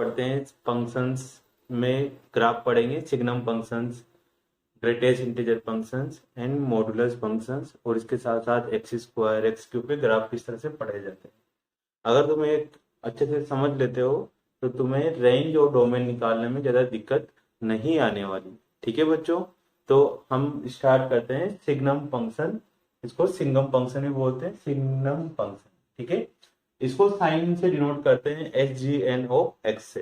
पढ़ते हैं फंक्शंस में ग्राफ पढ़ेंगे, signum functions, greatest integer functions and modulus functions, और इसके साथ साथ एक्स स्क्वायर एक्स क्यूब पे ग्राफ किस तरह से पढ़े जाते हैं। अगर तुम एक अच्छे से समझ लेते हो तो तुम्हें रेंज और डोमेन निकालने में ज़्यादा दिक्कत नहीं आने वाली। ठीक है बच्चों, तो हम स्टार्ट करते हैं सिग्नम फंक्शन। इसको सिंगम फंक्शन भी बोलते हैं, सिग्नम फंक्शन। ठीक है, इसको साइन से डिनोट करते हैं, S G N O X से।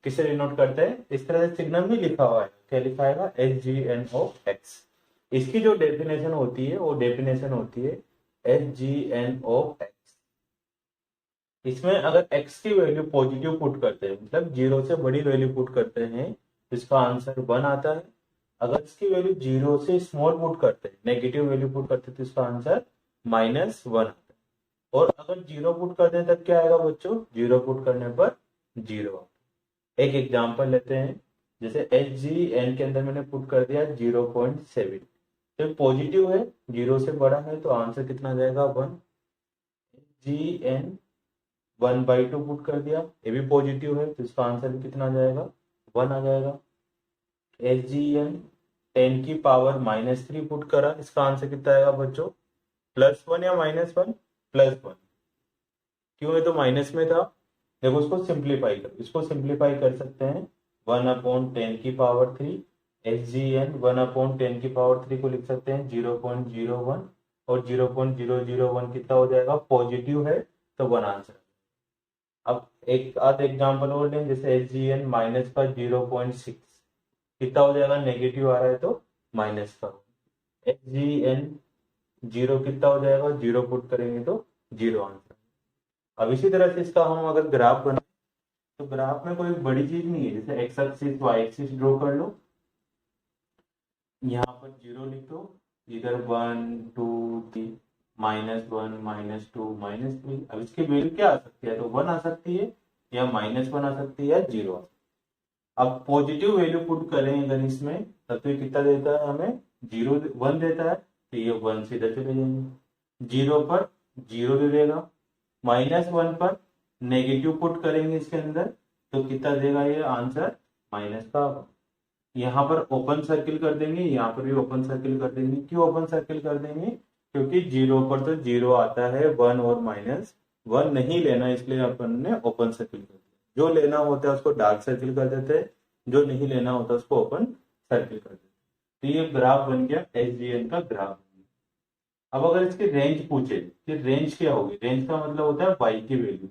किससे डिनोट करते हैं? इस तरह से सिग्नम भी लिखा हुआ है, क्या लिखा है? S G N O X. इसकी जो डेफिनेशन होती है वो डेफिनेशन होती है S G N O X. इसमें अगर x की वैल्यू पॉजिटिव पुट करते हैं, मतलब जीरो से बड़ी वैल्यू पुट करते हैं, तो इसका आंसर 1 आता है। अगर इसकी वैल्यू जीरो से स्मॉल पुट करते हैं, नेगेटिव वैल्यू पुट करते हैं, तो इसका आंसर -1 आता है। और अगर जीरो पुट करते हैं तब क्या आएगा बच्चों? जीरो पुट करने पर जीरो। एक एग्जांपल लेते हैं, जैसे एच जी एन के अंदर मैंने पुट कर दिया 0.7, तो पॉजिटिव है, जीरो से बड़ा है, तो आंसर कितना आ जाएगा? 1। जी एन 1/2 पुट कर दिया, ये भी पॉजिटिव है, तो इसका आंसर भी कितना आ जाएगा? 1 आ जाएगा। एच जी एन 10⁻³ पुट करा, इसका आंसर कितना आएगा बच्चों? +1 या -1? +1। क्यों? है तो माइनस में था। देखो इसको सिंप्लीफाई कर, इसको सिंप्लीफाई कर सकते हैं। 1/10⁻³ एच जी एन 1/10⁻³ को लिख सकते हैं 0.01, और 0.001 कितना हो जाएगा? पॉजिटिव है, तो 1 आंसर। अब एक आध एग्जांपल और लें, जैसे एच जी एन माइनस का 0.6 कितना हो जाएगा? नेगेटिव आ रहा है, तो माइनस का। एच जी एन जीरो कितना हो जाएगा? जीरो पुट करेंगे तो जीरो आंसर। अब इसी तरह से इसका हम अगर ग्राफ बनाए, तो ग्राफ में कोई बड़ी चीज नहीं है। जैसे X axis Y axis draw कर लो, यहाँ पर जीरो लिख दो, इधर 1 2 3, -1 -2 -3। अब इसकी वैल्यू क्या आ सकती है? तो 1 आ सकती है, या -1 आ सकती है, या 0 आ सकती है। अब पॉजिटिव वैल्यू पुट करें अगर इसमें, तब तो ये कितना देता है हमें? 1 देता है, तो ये 1 से इधर चले जाएंगे। जीरो पर जीरो दे देगा, -1 पर नेगेटिव पुट करेंगे इसके अंदर, तो कितना देगा ये आंसर? माइनस का। यहाँ पर ओपन सर्किल कर देंगे, यहाँ पर भी ओपन सर्किल कर देंगे। क्यों ओपन सर्किल कर देंगे? क्योंकि जीरो पर तो जीरो आता है, 1 और -1 नहीं लेना, इसलिए अपन ने ओपन सर्किल कर दिया। जो लेना होता है उसको डार्क सर्किल कर देते हैं, जो नहीं लेना होता उसको ओपन सर्किल कर देते हैं। तो ये ग्राफ बन गया, एसडीएन का ग्राफ बन गया। अब अगर इसकी रेंज पूछे कि रेंज क्या होगी? रेंज का मतलब होता है वाई की वैल्यू।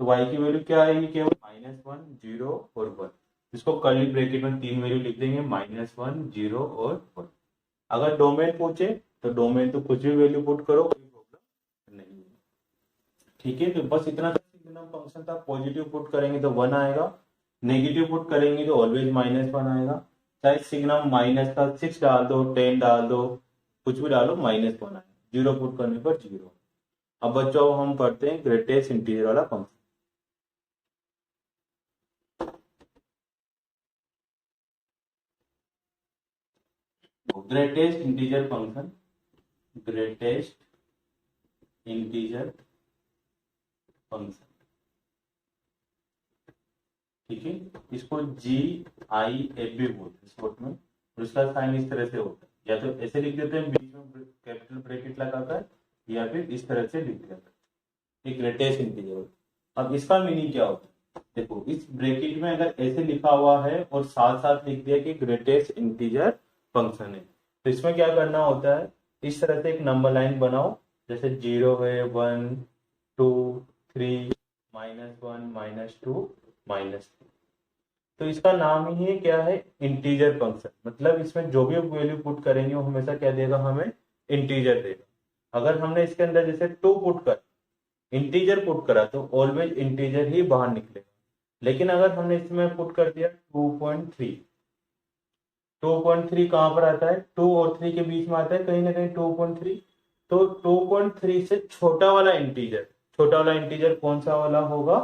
तो वाई की वैल्यू क्या आएगी? केवल -1 0 और 1। इसको कर्ली ब्रैकेट में 3 वैल्यू लिख देंगे, -1 0 और 1। अगर डोमेन पूछे तो डोमेन तो कुछ भी वैल्यू पुट करो, कोई प्रॉब्लम नहीं है। ठीक है, तो बस इतना सिग्नम फंक्शन था। पॉजिटिव पुट करेंगे तो 1 आएगा, नेगेटिव पुट करेंगे तो ऑलवेज -1 आएगा। चाहे सिग्नम माइनस का 6 डाल दो, 10 डाल दो, कुछ भी डालो, -1 आएगा। जीरो पुट करने पर जीरो। अब बच्चों हम पढ़ते हैं ग्रेटेस्ट इंटीजर वाला function. Greatest integer function, greatest integer function. ठीक है, इसको GIF भी बोलते हैं शॉर्ट में, और इसका साइन इस तरह से होता है। या तो ऐसे लिख देते हैं बीच में कैपिटल ब्रैकेट लगाकर, या फिर इस तरह से लिख देते हैं ग्रेटेस्ट इंटीजर। अब इसका मीनिंग क्या होता है? देखो इस ब्रैकेट में अगर ऐसे लिखा हुआ है और साथ साथ लिख दिया कि ग्रेटेस्ट इंटीजर फंक्शन है, तो इसमें क्या करना होता है? इस तरह से एक नंबर लाइन बनाओ, जैसे 0 है, 1 2 3 -1 -2 -3। तो इसका नाम ही है क्या है? Integer function. मतलब इसमें जो भी वैल्यू पुट करेंगे वो हमेशा क्या देगा? हमें इंटीजर देगा। अगर हमने इसके अंदर जैसे 2 पुट कर इंटीजर पुट करा, तो ऑलवेज इंटीजर ही बाहर निकलेगा। लेकिन अगर हमने इसमें पुट कर दिया 2.3, 2.3 कहां पर आता है? 2 और 3 के बीच में आता है कहीं ना कहीं 2.3। तो 2.3 से छोटा वाला इंटीजर कौन सा वाला होगा?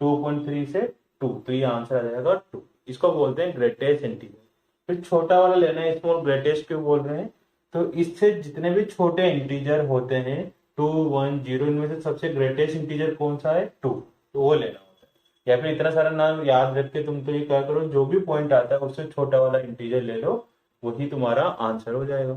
2.3 से 2, तो ये आंसर आ जाएगा 2। इसको बोलते हैं ग्रेटेस्ट इंटीजर। फिर छोटा वाला लेना है, स्मॉल। ग्रेटेस्ट क्यों बोल रहे हैं? तो इससे जितने भी छोटे इंटीजर होते हैं 2 1 0, इनमें से सबसे ग्रेटेस्ट इंटीजर कौन सा है? 2, तो वो लेना होता है। या फिर इतना सारा नाम याद रख के तुम तो ये क्या करो, जो भी पॉइंट आता है उससे छोटा वाला इंटीजर ले लो, वही तुम्हारा आंसर हो जाएगा।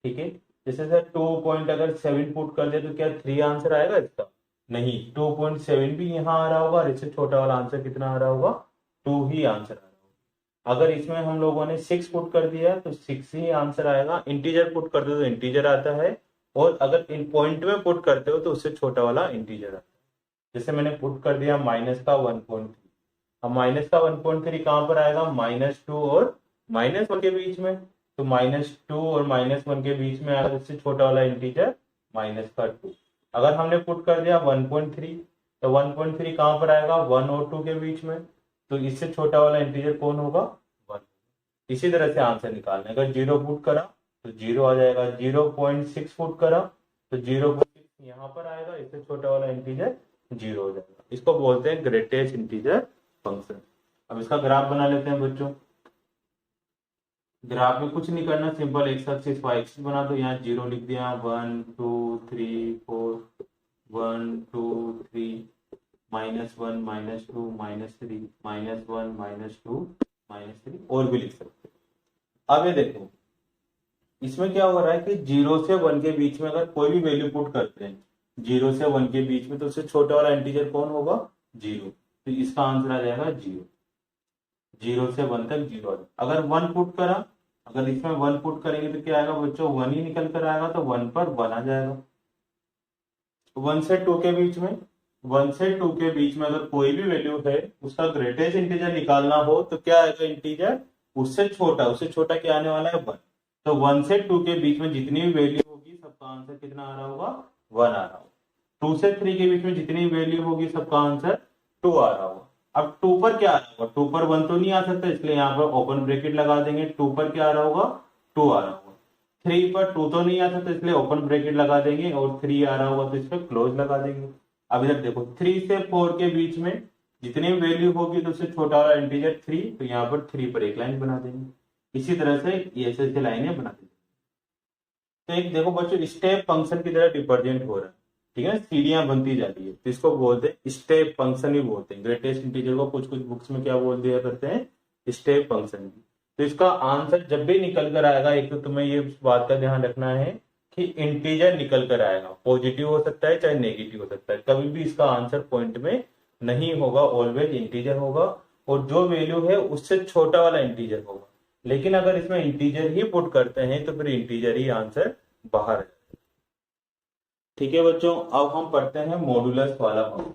ठीक है, जैसे सर 2 पॉइंट अगर 7 पुट कर दे तो क्या 3 आंसर आएगा इसका? नहीं, 2.7 भी यहाँ आ रहा होगा और इससे छोटा वाला आंसर कितना आ रहा होगा? 2 ही आंसर आ रहा होगा। अगर इसमें हम लोगों ने 6 पुट कर दिया तो 6 ही आंसर आएगा। इंटीजर पुट कर दो तो इंटीजर आता है, और अगर इन पॉइंट में पुट करते हो तो उससे छोटा वाला इंटीजर आता है। जैसे मैंने पुट कर दिया माइनस का 1.3, अब माइनस का 1.3 कहाँ पर आएगा? -2 और -1 के बीच में। तो -2 और -1 के बीच में आएगा, उससे छोटा वाला इंटीजर -2। अगर हमने पुट कर दिया 1.3, तो 1.3 कहाँ पर आएगा? 1 और 2 के बीच में। तो इससे छोटा वाला इंटीजर कौन होगा? 1। इसी तरह से आंसर निकालना है। अगर 0 पुट करा तो 0 आ जाएगा, 0.6 पुट करा तो 0.6 यहाँ पर आएगा, इससे छोटा वाला इंटीजर 0 हो जाएगा। इसको बोलते हैं ग्रेटेस्ट इंटीजर फंक्शन। अब इसका ग्राफ बना लेते हैं बच्चों। ग्राफ में कुछ नहीं करना, simple X axis Y axis बना दो। यहाँ 0 लिख दिया, 1 2 3 4, 1 2 3, -1 -2 -3, -1 -2 -3, और भी लिख सकते हो। अब ये देखो, इसमें क्या हो रहा है कि 0 से 1 के बीच में अगर कोई भी वैल्यू पुट करते हैं, 0 से 1 के बीच में, तो उससे छोटा वाला इंटीजर कौन होगा? 0। तो इसका आंसर आ जाएगा 0। 0 से 1 तक 0 अगर 1 पुट करा, अगर इसमें 1 पुट करेंगे तो क्या आएगा बच्चों? 1 ही निकल कर आएगा, तो 1 पर 1 आ जाएगा। 1 से 2 के बीच में, 1 से 2 के बीच में अगर कोई भी वैल्यू है, उसका ग्रेटेस्ट इंटीजर निकालना हो तो क्या आएगा? इंटीजर उससे छोटा क्या आने वाला है? 1। तो 1 से 2 के बीच में जितनी भी वैल्यू होगी सबका आंसर कितना आ रहा होगा? 1 आ रहा होगा। 2 से 3 के बीच में जितनी वैल्यू होगी सबका आंसर 2 आ रहा होगा। अब 2 पर क्या आ रहा होगा? 2 पर 1 तो नहीं आ सकता, इसलिए यहाँ पर ओपन ब्रैकेट लगा देंगे। 2 पर क्या आ रहा होगा? 2 आ रहा होगा। 3 पर 2 तो नहीं आ सकता, इसलिए ओपन ब्रैकेट लगा देंगे, और 3 आ रहा होगा तो इस पर क्लोज लगा देंगे। अब इधर देखो, 3 से 4 के बीच में जितनी वैल्यू होगी तो उससे छोटा वाला इंटीजर 3, तो यहाँ पर 3 पर एक लाइन बना देंगे। इसी तरह से ये ऐसे लाइनें बना देंगे। तो एक देखो बच्चों, स्टेप फंक्शन की तरह रिप्रेजेंट हो रहा है। ठीक है, सीढ़ियां बनती जा रही है, तो इसको बोलते हैं स्टेप फंक्शन ही बोलते हैं। ग्रेटेस्ट इंटीजर को कुछ कुछ बुक्स में क्या बोल दिया करते हैं? Step function. तो इसका आंसर जब भी निकल कर आएगा, एक तो तुम्हें ये बात का ध्यान रखना है कि इंटीजर निकल कर आएगा, पॉजिटिव हो सकता है चाहे नेगेटिव हो सकता है, कभी भी इसका आंसर पॉइंट में नहीं होगा, ऑलवेज इंटीजर होगा, और जो वैल्यू है उससे छोटा वाला इंटीजर होगा। लेकिन अगर इसमें इंटीजर ही पुट करते हैं तो फिर इंटीजर ही आंसर बाहर है। ठीक है बच्चों, अब हम पढ़ते हैं मॉडुलस वाला फंक्शन।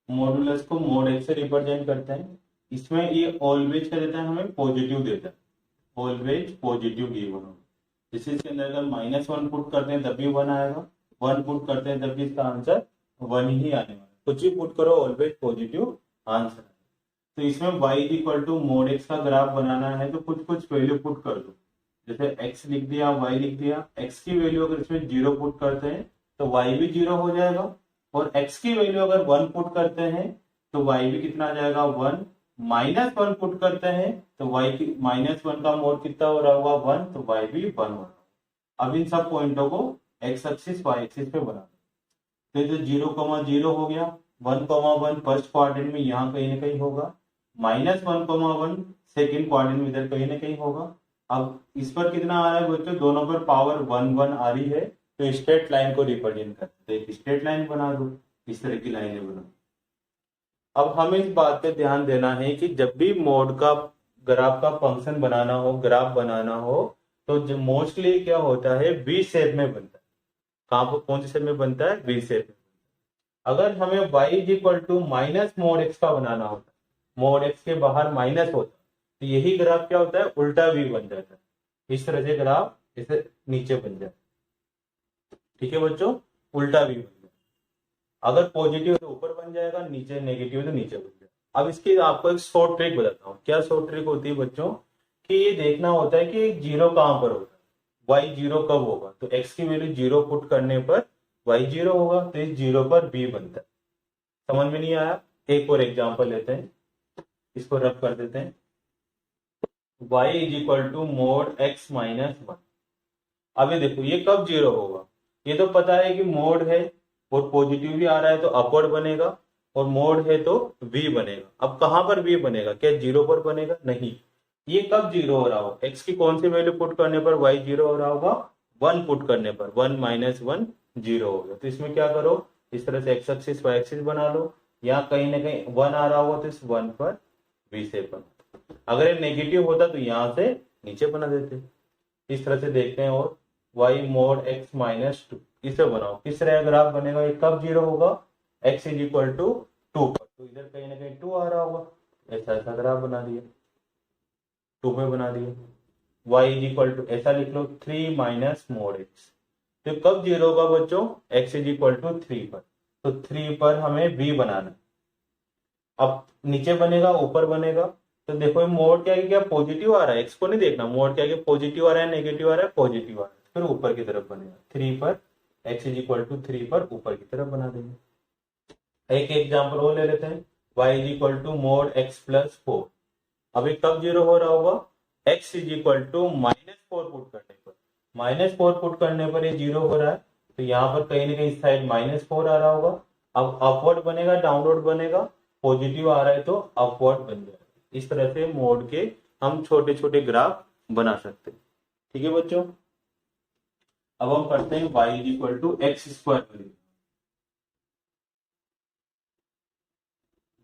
मॉडुलस को मोड एक्स से रिप्रेजेंट करते हैं। इसमें ये ऑलवेज क्या देता है? हमें पॉजिटिव देता है, ऑलवेज पॉजिटिव गिवन हो। जैसे इसके अंदर अगर -1 पुट करते हैं तब भी 1 आएगा, 1 पुट करते हैं तब भी इसका आंसर 1 ही आने वाला। कुछ भी पुट करो, ऑलवेज पॉजिटिव आंसर। तो इसमें y equal to mod X का ग्राफ बनाना है, तो कुछ कुछ वैल्यू पुट कर दो। जैसे x लिख दिया, y लिख दिया। x की वैल्यू अगर इसमें 0 पुट करते हैं तो y भी 0 हो जाएगा, और x की वैल्यू अगर 1 पुट करते हैं तो y भी कितना आ जाएगा? 1। -1 पुट करते हैं तो y की -1 का मोड कितना हो रहा होगा? 1, तो y भी 1 हो रहा। अब इन सब पॉइंटों को x एक्सिस y एक्सिस पे बना दो। तो 0,0 हो गया, 1,1 फर्स्ट क्वाड्रेंट में यहाँ कहीं ना कहीं होगा, -1,1 सेकेंड क्वाड्रेंट में इधर कहीं ना कहीं होगा। अब इस पर कितना आ रहा है बच्चों? दोनों पर पावर 1 1 आ रही है, तो स्ट्रेट लाइन को रिप्रेजेंट करते हैं। एक स्ट्रेट लाइन बना दो, इस तरह की लाइनें बना। अब हमें इस बात पे ध्यान देना है कि जब भी मोड का ग्राफ का फंक्शन बनाना हो, ग्राफ बनाना हो, तो मोस्टली क्या होता है? वी शेप में बनता है। कहाँ पर, कौन से शेप में बनता है? वी शेप में। अगर हमें y equal to minus mod X का बनाना होता, मोड एक्स के बाहर माइनस होता, तो यही ग्राफ क्या होता है? उल्टा वी बन जाता है। इस तरह से ग्राफ इसे नीचे बन जाता है। ठीक है बच्चों, उल्टा वी बन जाता। अगर पॉजिटिव तो ऊपर बन जाएगा, नीचे नेगेटिव तो नीचे बन जाएगा। अब इसकी आपको एक शॉर्ट ट्रिक बताता हूँ। क्या शॉर्ट ट्रिक होती है बच्चों? कि ये देखना होता है कि जीरो कहां पर होता है, y जीरो कब होगा। तो x की वैल्यू 0 पुट करने पर y 0 होगा, तो इस 0 पर b बनता है। समझ में नहीं आया? एक और एग्जांपल लेते हैं, इसको रब कर देते हैं। y is equal to mod x minus 1। अभी देखो ये कब जीरो होगा, ये तो पता है कि मोड है और पॉजिटिव भी आ रहा है तो अपवर्ड बनेगा, और मोड है तो v बनेगा। अब कहां पर v बनेगा, क्या जीरो पर बनेगा, नहीं। ये कब जीरो हो रहा होगा, x की कौन सी वैल्यू पुट करने पर y जीरो हो रहा होगा, 1 पुट करने पर, 1 माइनस 1 जीरो हो गया। तो इसमें क्या करो, इस तरह से x एक्सिस y एक्सिस बना लो, यहाँ कहीं ना कहीं 1 आ रहा होगा तो इस 1 पर v से बना। अगर ये नेगेटिव होता तो यहाँ से नीचे बना देते। इस तरह से देखते हैं, और y मोड x माइनस 2 इसे बनाओ, किस तरह ग्राफ बनेगा, ये कब जीरो होगा, x इज इक्वल टू 2 पर, तो इधर कहीं ना कहीं 2 आ रहा होगा, ऐसा ऐसा ग्राफ बना दिया, 2 पे बना दिया। y इज इक्वल टू ऐसा लिख लो 3 माइनस मोड x, तो कब जीरो होगा बच्चों, x इज इक्वल टू 3 पर, तो 3 पर हमें v बनाना है। अब नीचे बनेगा ऊपर बनेगा, तो देखो मोड क्या है, क्या पॉजिटिव आ रहा है, x को नहीं देखना, मोड क्या है, पॉजिटिव आ रहा है नेगेटिव आ रहा है, पॉजिटिव आ रहा है, फिर ऊपर की तरफ बनेगा 3 पर, x इज इक्वल टू 3 पर ऊपर की तरफ बना देंगे। एक एग्जाम्पल और ले लेते हैं, y is equal to mod x plus 4। अभी कब जीरो हो रहा होगा, x is equal to minus 4 put करने पर, माइनस 4 पुट करने पर ये जीरो हो रहा है, तो यहाँ पर कहीं ना कहीं साइड माइनस 4 आ रहा होगा। अब अपवर्ड बनेगा डाउनवर्ड बनेगा, पॉजिटिव आ रहा है तो अपवर्ड बन जाएगा। इस तरह से मोड के हम छोटे छोटे ग्राफ बना सकते हैं। ठीक है बच्चों, अब हम करते हैं y is equal to X square,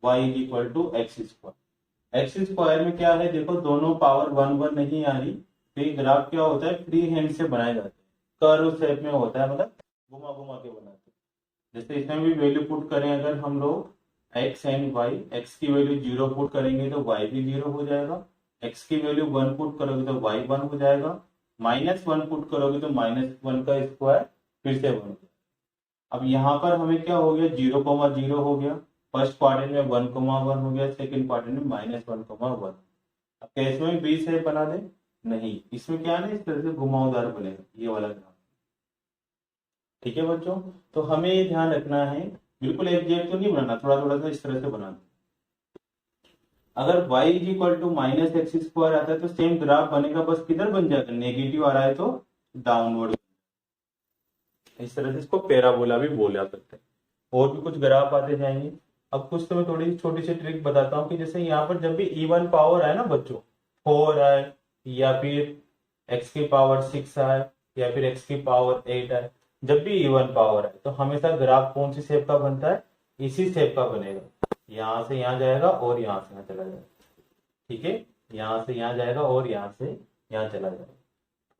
y is equal to X square. X square में क्या है, देखो दोनों पावर 1 1 नहीं आ रही, तो ये ग्राफ क्या होता है, फ्री हैंड से बनाए जाते हैं, कर्व शेप में होता है, मतलब घुमा घुमा के बनाते हैं। जैसे इसमें भी वैल्यू पुट करें अगर हम लोग x एंड y, x की वैल्यू 0 पुट करेंगे तो y भी 0 हो जाएगा, x की वैल्यू 1 पुट करोगे तो y 1 हो जाएगा, माइनस 1 पुट करोगे तो माइनस 1 का स्क्वायर फिर से 1 हो जाएगा। अब यहाँ पर हमें क्या हो गया, 0,0 हो गया, फर्स्ट क्वाड्रेंट में 1,1 हो गया, सेकंड क्वाड्रेंट में -1,1। अब क्या इसमें भी 20 है बना दे, नहीं, इसमें क्या है ना, इस तरह से घुमावदार बनेगा ये वाला ग्राफ। ठीक है बच्चों, तो हमें ये ध्यान रखना है, बिल्कुल एग्जैक्ट तो नहीं बनाना, थोड़ा थोड़ा सा इस तरह से बनाना। अगर y is equal to minus X square आता है तो सेम ग्राफ बनेगा, बस किधर बन जाएगा, नेगेटिव आ रहा है तो डाउनवर्ड। इस तरह से इसको पैराबोला भी बोला करते हैं। और भी कुछ ग्राफ आते जाएंगे। अब कुछ तो मैं थोड़ी छोटी सी ट्रिक बताता हूँ कि जैसे यहाँ पर जब भी इवन पावर आए ना बच्चों, 4 आए या फिर x की पावर 6 आए या फिर x की पावर 8 आए, जब भी इवन पावर आए तो हमेशा ग्राफ कौन सी शेप का बनता है, इसी शेप का बनेगा, यहाँ से यहाँ जाएगा और यहाँ से यहाँ चला जाएगा। ठीक है, यहाँ से यहाँ जाएगा और यहाँ से यहाँ चला जाएगा।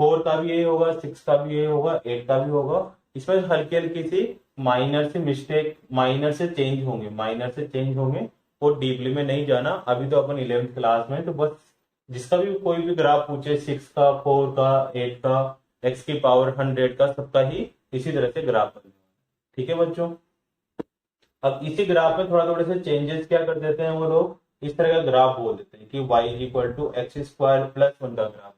4 का भी यही होगा, 6 का भी यही होगा, 8 का भी होगा। इसमें हल्की हल्की सी माइनर से मिस्टेक, माइनर से चेंज होंगे, माइनर से चेंज होंगे, और डीपली में नहीं जाना, अभी तो अपन 11th क्लास में, तो बस जिसका भी कोई भी ग्राफ पूछे 6 का, 4 का, 8 का, x की पावर 100 का, सबका ही इसी तरह से ग्राफ बनेगा। ठीक है बच्चों, अब इसी ग्राफ में थोड़ा थोड़े से चेंजेस क्या कर देते हैं वो लोग, इस तरह का ग्राफ बोल देते हैं कि y is equal to X square plus 1 का ग्राफ।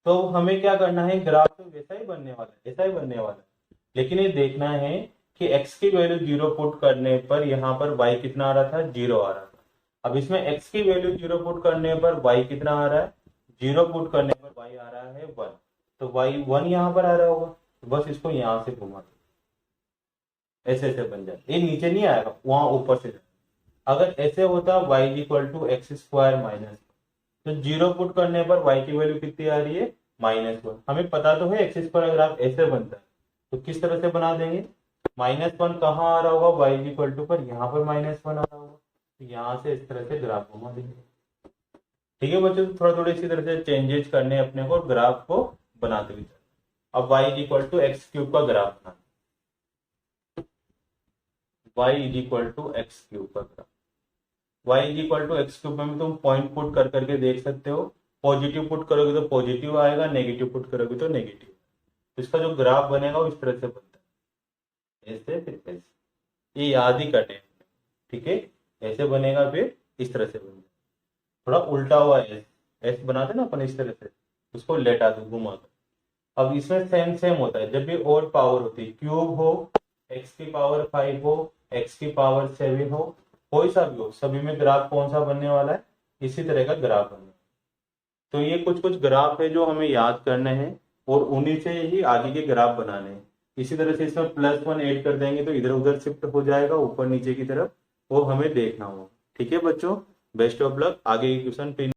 तो हमें क्या करना है, ग्राफ तो वैसा ही बनने वाला है, ऐसा ही बनने वाला है, लेकिन ये देखना है कि x की वैल्यू 0 पुट करने पर यहाँ पर y कितना आ रहा था, 0 आ रहा था। अब इसमें x की वैल्यू 0 पुट करने पर y कितना आ रहा है, 0 पुट करने पर y आ रहा है 1, तो y 1 यहाँ पर आ रहा होगा, तो बस इसको यहाँ से घुमा दो, ऐसे ऐसे बन जाए, ये नीचे नहीं आएगा, वहां ऊपर से जाएगा। अगर ऐसे होता y equal to X square minus, तो 0 पुट करने पर y की वैल्यू कितनी आ रही है, -1। हमें पता तो है एक्स स्क्वायर ग्राफ ऐसे बनता है, तो किस तरह से बना देंगे, -1 कहाँ आ रहा होगा, y इक्वल टू पर, यहाँ पर -1 आ रहा होगा, तो यहाँ से इस तरह से ग्राफ घुमा देंगे। ठीक है बच्चों, थोड़ा थोड़ा इसी तरह से चेंजेस करने अपने को, ग्राफ को बनाते हुए। अब y equal to x cube का ग्राफ बनाना, y is equal to x cube का graph, y is equal to x cube में तुम पॉइंट पुट कर करके देख सकते हो, पॉजिटिव पुट करोगे तो पॉजिटिव आएगा, नेगेटिव पुट करोगे तो नेगेटिव। तो इसका जो ग्राफ बनेगा वो इस तरह से बनता है, ऐसे फिर ऐसे, ये याद ही करने। ठीक है, ऐसे बनेगा फिर इस तरह से बनेगा, थोड़ा उल्टा हुआ एस, एस बनाते ना अपन इस तरह से, उसको लेटा दो घुमा कर। अब इसमें सेम सेम होता है, जब भी और पावर होती है, क्यूब हो, x की पावर 5 हो, x की पावर 7 हो, कोई सा भी हो, सभी में ग्राफ कौन सा बनने वाला है, इसी तरह का ग्राफ बनने वाला है। तो ये कुछ कुछ ग्राफ है जो हमें याद करने हैं और उन्हीं से ही आगे के ग्राफ बनाने हैं। इसी तरह से इसमें +1 ऐड कर देंगे तो इधर उधर शिफ्ट हो जाएगा ऊपर नीचे की तरफ, वो हमें देखना होगा। ठीक है बच्चों, बेस्ट ऑफ लक, आगे की क्वेश्चन